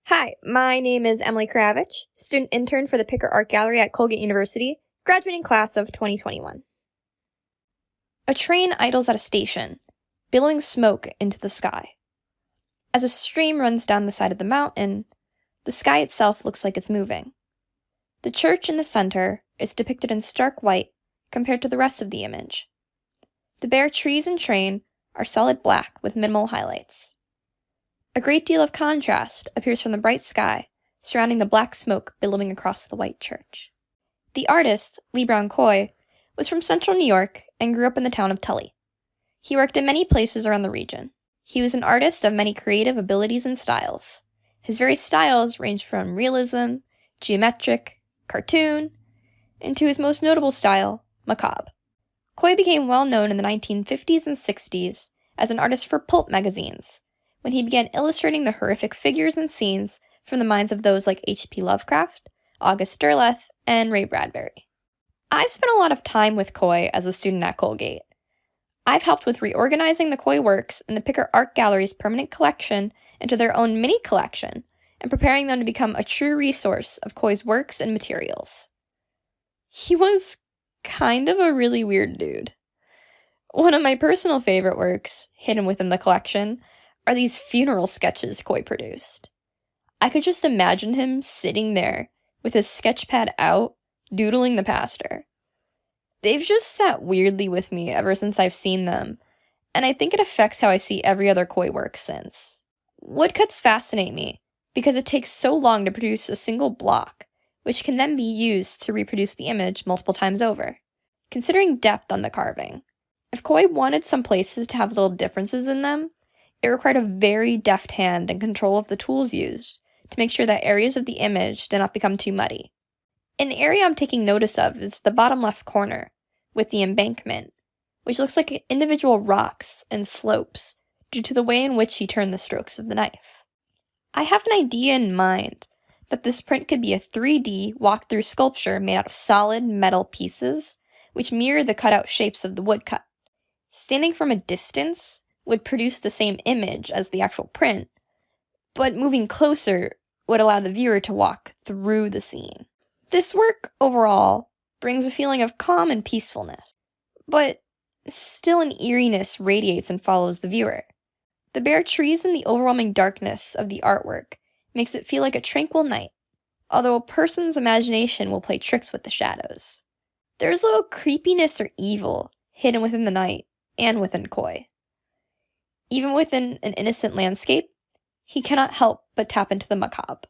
Hi, my name is Emily Kravich, student intern for the Picker Art Gallery at Colgate University, graduating class of 2021. A train idles at a station, billowing smoke into the sky. As a stream runs down the side of the mountain, the sky itself looks like it's moving. The church in the center is depicted in stark white compared to the rest of the image. The bare trees and train are solid black with minimal highlights. A great deal of contrast appears from the bright sky surrounding the black smoke billowing across the white church. The artist, Lee Brown Coy, was from central New York and grew up in the town of Tully. He worked in many places around the region. He was an artist of many creative abilities and styles. His various styles ranged from realism, geometric, cartoon, and to his most notable style, macabre. Coy became well known in the 1950s and 60s as an artist for pulp magazines, when he began illustrating the horrific figures and scenes from the minds of those like H.P. Lovecraft, August Derleth, and Ray Bradbury. I've spent a lot of time with Coy as a student at Colgate. I've helped with reorganizing the Coy works in the Picker Art Gallery's permanent collection into their own mini collection, and preparing them to become a true resource of Coy's works and materials. He was kind of a really weird dude. One of my personal favorite works, hidden within the collection, are these funeral sketches Coy produced. I could just imagine him sitting there with his sketch pad out, doodling the pastor. They've just sat weirdly with me ever since I've seen them, and I think it affects how I see every other Coy work since. Woodcuts fascinate me because it takes so long to produce a single block, which can then be used to reproduce the image multiple times over. Considering depth on the carving, if Coy wanted some places to have little differences in them, it required a very deft hand and control of the tools used to make sure that areas of the image did not become too muddy. An area I'm taking notice of is the bottom left corner, with the embankment, which looks like individual rocks and slopes due to the way in which he turned the strokes of the knife. I have an idea in mind that this print could be a 3D walk-through sculpture made out of solid metal pieces, which mirror the cutout shapes of the woodcut. Standing from a distance would produce the same image as the actual print, but moving closer would allow the viewer to walk through the scene. This work, overall, brings a feeling of calm and peacefulness, but still an eeriness radiates and follows the viewer. The bare trees and the overwhelming darkness of the artwork makes it feel like a tranquil night, although a person's imagination will play tricks with the shadows. There's little creepiness or evil hidden within the night and within Coy. Even within an innocent landscape, he cannot help but tap into the macabre.